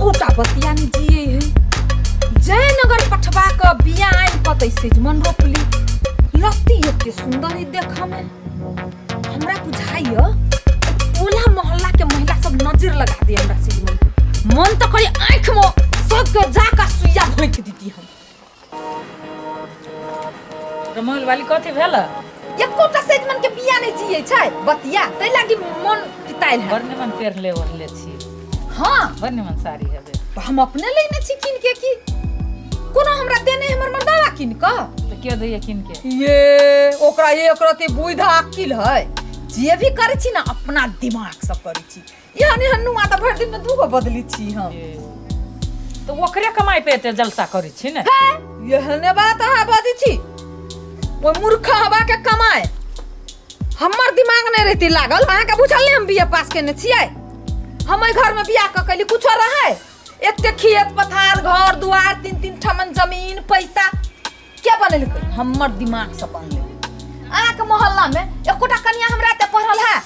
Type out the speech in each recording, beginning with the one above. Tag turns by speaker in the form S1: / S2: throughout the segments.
S1: कोटा बतिया ने जिए है जयनगर पठवा का बिया आइन कतै से मन रोकली लत्ती एते सुंदर है देख में हमरा बुझाइयो ओला मोहल्ला के महिला सब नजर लगा दे हमरा से मन तो करी आंख में सब के जाका सुइया भोंक दीती हम
S2: रमोल वाली कथी भेला
S1: एकोटा सेजमन के बिया ने जिए छै बतिया तै लागी मन पिताइल है
S2: बरने मन पेर ले ओढ़ले छी
S1: हां
S2: बरने मन साड़ी हेबे
S1: तो हम अपने लेने छी किन के की कोनो हमरा देने हमर मर्दावा किन क
S2: तो के दैया किन के
S1: ये ओकरा एक रति बुइधा अकिल है जे भी करे छी ना अपना दिमाग से करे छी यानी हन्नुआ त भर दिन में दूगो बदली छी हम
S2: तो ओकरे कमाई पे एते जलसा करे छी ने
S1: यहने बात है बाजी छी वो मूर्ख हवा के कमाए हमर दिमाग नहीं रहती लागल अहाँ के बुझल हम बीए पास केने छियै हम घर में बियाह क कली कुछ रहे एते खेत पथार घर दुआर तीन तीन ठमन जमीन पैसा क्या बनल हमर दिमाग से बनले अहाँ के मोहल्ला में एकोटा कन्या हमरा ते पढ़ल है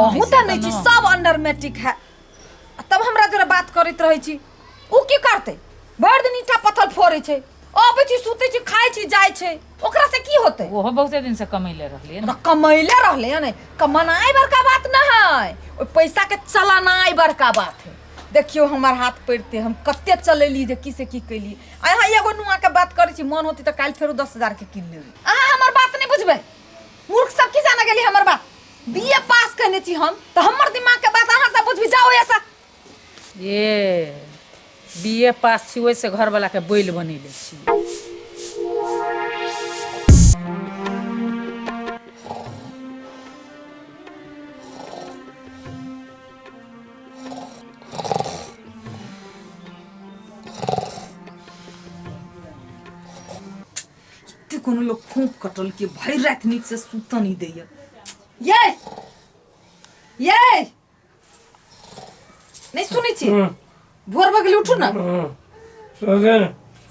S1: ओहू त नहीं छी सब अंडर मैट्रिक है तब हमरा जरा बात करैत रहै छी उ की करते भर दिन ईटा पत्थर फोड़े छै अबै छी सुते छी खाइ छी जाय छै ओकरा से की होते
S2: ओहो बहुते दिन से कमैले रहलिए
S1: ना कमैले रहले ने कमानाई बड़का बात ना है ओ पैसा के चलानाई बड़का बात है देखियो हमर हाथ पैरते हम कत्ते चलेली जे की से की कैली अहाँ एगो नुआ के बात करै छी मन होती त काल फेरो 10,000 के किन लेबे अहाँ हमर बात नहीं बुझबे मूर्ख सब की जाना गेली हमर बात बीए पास करने छी हम तो हमर दिमाग के बात अहाँ सब बुझबी जाओ ऐसा
S2: ये बीए पास छी वैसे घर वाला के बैल बनेले छी
S1: कोनो लोग फूंक कटल के भर रात नीक से सुत नहीं दैया ये नहीं सुनै छी भोर भगली उठू ना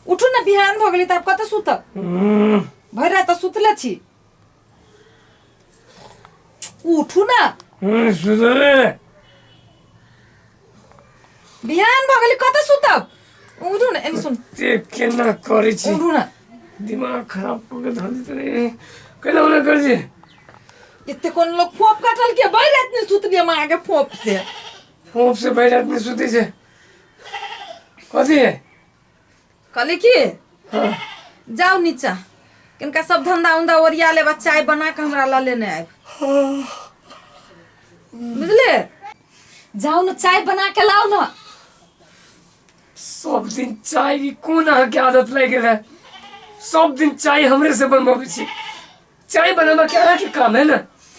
S1: उठू ना बिहान भगली तब कत सुत भर रात सुतले छी उठू ना बिहान भगली कत सुतब उठू ना एनी सुन
S3: ते केना करै छी
S1: उठू ना
S3: दिमाग खराब हो गया धन तेरे कैला होना कर जी
S1: इतने कोन लोग फोप काटल के बैठ रात में सुत लिया मां के फोप से
S3: बैठ रात में सुते छे कथी है
S1: कले की जाओ नीचा किनका सब धंधा उंधा ओरिया ले चाय बना के हमरा ला लेने आए बुझले जाओ ना चाय बना के लाओ ना
S3: सब दिन चाय की कौन की आदत लग गई है सब दिन चाय हमरे से बनवाबे छी चाय बनाना क्या के काम है ना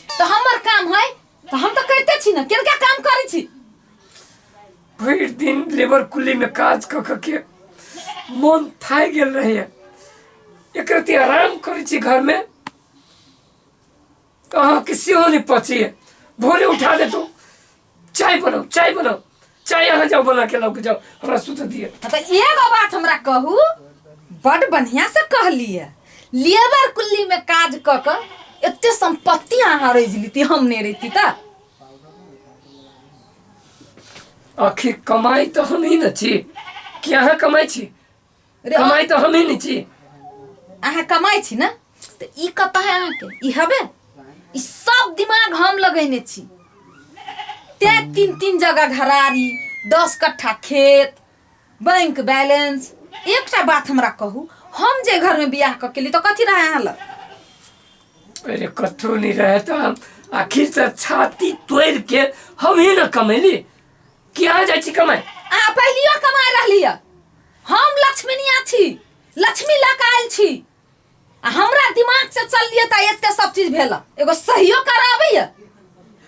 S1: तो हमर काम है तो हम तो करते छी ना किनका काम करै छी
S3: भर दिन लेबर कुली में काज क के मन थाक गेल रहे एक रति आराम करे छी घर में कहाँ किसी हो नहीं पची है भोरे उठा दे तो चाय बनाओ चाय यहाँ जाओ बना के लाओ के जाओ हमरा सुत दिए
S1: तो एगो बात हमरा कहू बड़ बढ़िया से कहलिए लेबर कुल्ली में काज क के एते संपत्ति अहाँ रह जलीती हम नहीं रहती त
S3: आखिर कमाई तो हम ही न छी कि अहाँ कमाई छी कमाई तो हम ही नहीं छी
S1: अहाँ कमाई छी ना तो ई कता है अहाँ के ई हबे ई सब दिमाग हम लगैने छी ते तीन जगह घरारी 10 कट्ठा खेत बैंक बैलेंस एकटा बात हमरा कहू हम जे घर में बियाह क केली तो कथी रहे अहाँ लग
S3: अरे कथो नहीं रहे तो हम आखिर से छाती तोड़ के हम ही न कमैली क्या जाय छी कमाई
S1: आ पहलियो कमाई रहली हम लक्ष्मीनिया छी लक्ष्मी लकायल छी हमरा दिमाग से चललिए त एते सब चीज भेला एगो सहियो कराबे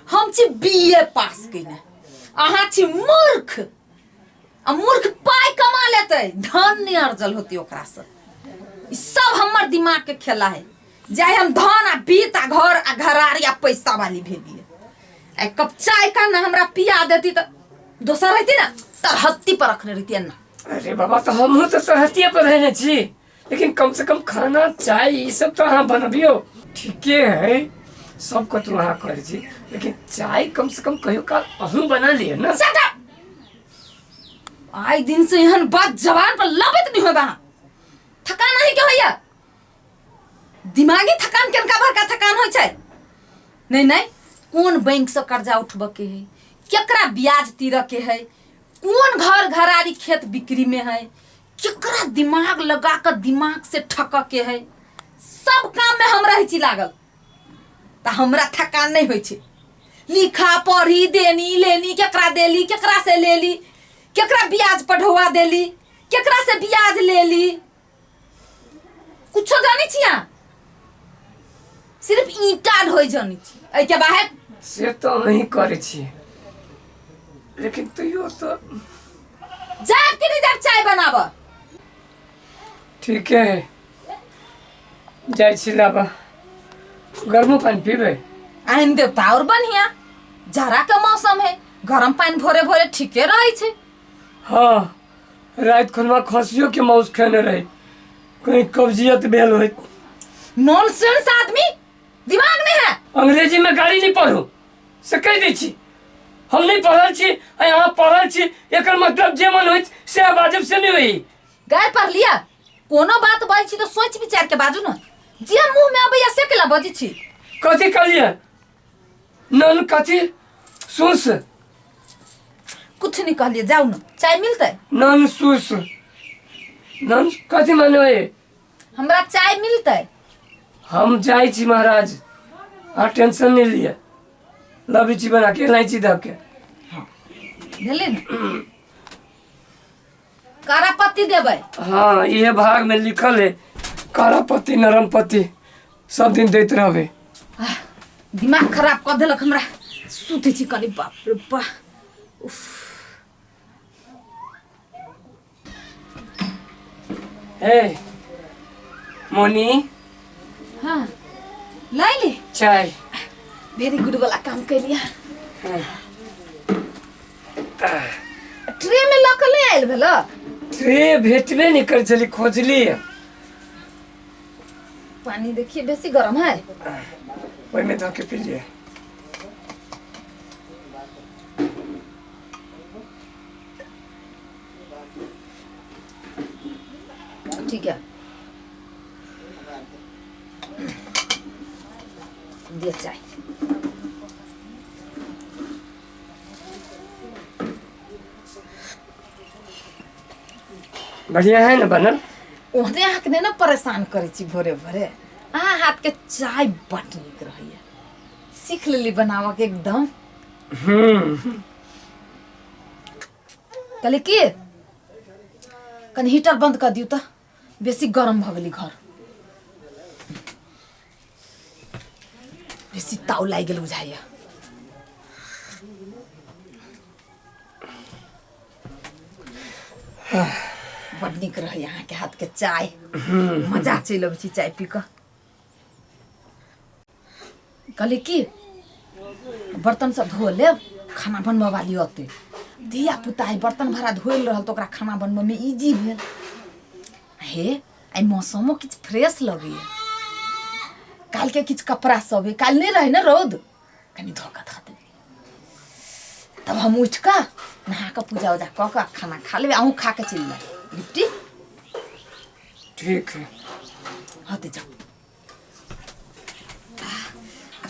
S1: हम छी बीए पास केने अहाँ छी मूर्ख आ मूर्ख पाई कमा लेते धन नहीं अर्जल होती ओकरा से सब हमर दिमाग के खेला है जाय हम धन आ बीत आ घर आ घरारी आ पैसा वाली भेलिए ए कप चाय का ना हमरा पिया देती तो दोसर रहती ना तरहत्ती पर रखने रहती ना
S3: अरे बाबा तो हम तो तरहत्ती पर रहने छी लेकिन कम से कम खाना चाय ये सब तो हाँ बनबियो ठीक है सबको तो हाँ कर छी लेकिन चाय कम से कम कहियो काल अहूँ बना लिए ना
S1: आई दिन से यहाँ बात जवान पर लबत नहीं होगा। थकान नहीं क्यों भैया? दिमागी थकान केनका भरका थकान हो छै? नहीं नहीं, कौन बैंक से कर्जा उठब के है, केकरा ब्याज तीर के है, कौन घर घरारी खेत बिक्री में है, केकरा दिमाग लगा कर दिमाग से ठक के है, सब काम में हम रही छी लागल। ता हमरा थकान नहीं होई छै। लिखा पढ़ी देनी लेनी, केकरा देली, केकरा से लेली, केकरा ब्याज पढ़वा देली, केकरा से ब्याज लेली, कुछो जानी छिया? सिर्फ ईंटा ढोई जानी छी। ऐ के बाहर
S3: से तो नहीं करे छी, लेकिन तैयो तो
S1: जाब के नहीं जाब चाय बनाब।
S3: ठीक है, जाय छी लाबा। गर्म पानी पीबे?
S1: आइन देवता और बढ़िया, जाड़ा के मौसम है, गरम पानी भोरे भोरे ठीके रहे छे।
S3: हाँ, रात खुनमा खसियो के मांस खाने रही, कहीं कब्जियत भेल हो।
S1: नॉनसेंस आदमी, दिमाग नहीं है।
S3: अंग्रेजी में गाड़ी नहीं पढ़ो से कह दै छी। हम नहीं पढ़ल छी, यहाँ पढ़ल छी, एकर मतलब जे मन होइत से बाजब से नहीं होई।
S1: गैर पढ़ लिया, कोनो बात बाजै छी तो सोच विचार के बाजू ना। जे मुंह में आबैया से केला बाजै छी?
S3: कथी कहलिए? नन कथी? सुस
S1: कुछ नहीं कहलिए, जाओ ना, चाय मिलते?
S3: नन सुस नन कथी माने होए?
S1: हमरा चाय मिलते?
S3: हम जाय छी महाराज, टेंशन नहीं लिए। लबी छी बना के इलायची दब के।
S1: भेले ना? कारा पत्ती देबै?
S3: हाँ, ये भाग में लिखल है, कारा पत्ती नरम पत्ती सब दिन देते रहबे।
S1: दिमाग खराब कर देलक हमरा। सुते छी कनी, बाप रे बा। उफ।
S3: हे मोनी,
S1: हाँ लाई ले
S3: चाय।
S1: वेरी गुड वाला काम कर लिया। ट्रे में लक ले आइल भेल?
S3: ट्रे भेटबे नहीं कर चली, खोजली।
S1: पानी देखिए बेसी गरम है।
S3: वही में धो के पी लिए।
S1: ठीक है, दिया चाय।
S3: बढ़िया है ना बनल?
S1: ओहरे हाथ ने ना परेशान करे छी भोरे भोरे। हाथ के चाय बट निक रही है, सीख लेली बनावा के एकदम। कहले की कनी हीटर बंद कर दियो तो, बेसी गरम भ गेली घर, बेसी ताव लाग गेल बुझाइया। बड निक रही यहाँ के हाथ के चाय, मजा चल अब छी चाय पी कर। कहले की बर्तन सब धो ले, खाना बनबा वाली होते। धिया पुता है बर्तन भरा धोल रहल तो ओकरा खाना बनबा में इजी भेल। हे आई मौसमो किछ फ्रेश लगे। काल के किछ कपड़ा सब है, काल नहीं रहे ना रौद, कनी धोखा धा दे। तब हम उठ का नहा का पूजा उजा क के खाना खा लेबे। आहू खा के चल जाए लिट्टी।
S3: ठीक है,
S1: होते जाओ।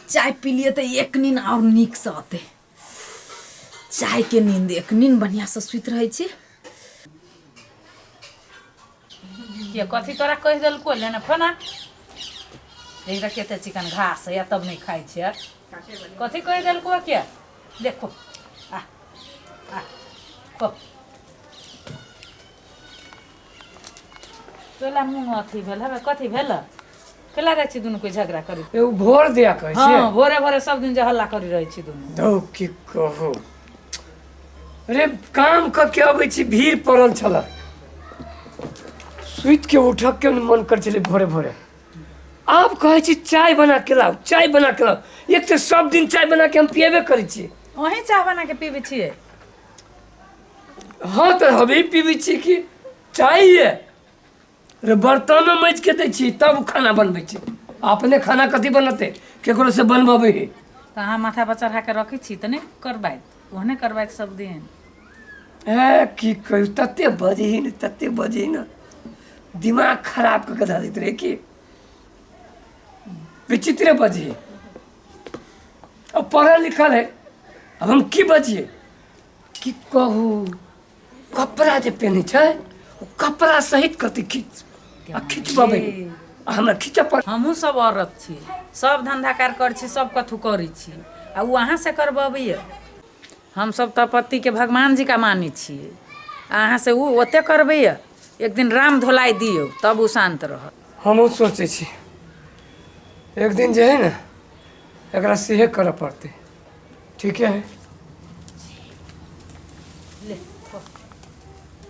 S1: चाय पी लिए तो एक नींद और निक से आते। चाय के नींद एक नींद बढ़िया से सुत रहे छी।
S2: के कथी तोरा कह देलको लेने खाना? एक केते चिकन घास या तब नहीं खाई छे। कथी कह देलको के? देखो आ आ को तोला मुंह अथी भेल हवे। कथी भेल? केला रे छी दुनु कोई झगड़ा करी?
S3: ए उ भोर दिया कहे छे।
S2: हां, भोरे भोरे सब दिन जे हल्ला करी रही छी दुनु।
S3: दौ की कहो। अरे काम क के आबै छी, भीड़ पड़ल छला, सुइत के उठक के मन कर चले भोरे भोरे। आप कहे छी चाय बना के लाओ, चाय बना के लाओ। एक तो सब दिन चाय बना के हम पिएबे करै छी।
S2: वही चाय बना के पीबे छिए?
S3: हाँ तो हमें पीबे छी कि चाय है। अरे बर्तन में मैज के दै छी तब खाना बनबै छी। अपने खाना कथी बनते, केकरो से बनबाबे है।
S2: तो अहाँ माथा पर चढ़ा के रखी छी तो नहीं करबाइत, ओहने करबाइत सब दिन।
S3: ए की कही तते बजी न तते बजी न दिमाग खराब करके धा देते रहे कि विचित्र बजी। अब पढ़ल लिखल है, अब हम की बजिए कि कहू कपड़ा जे पहने छै ओ कपड़ा सहित कति खींच आ खींचबे आ हमरा खींच पड़।
S2: हमहूँ सब औरत छी, सब धंधा कार कर छी, सब कथू करै छी आ उ अहाँ से करबबिए। हम सब तऽ पति के भगवान जी का मानी छियै, अहाँ से उ ओते करबैए। एक दिन राम धोलाई दियौ तब उ शांत रहत।
S3: हमहूँ सोचे छी एक दिन जे है ना एकरा सेहे करऽ पड़तै। ठीक है।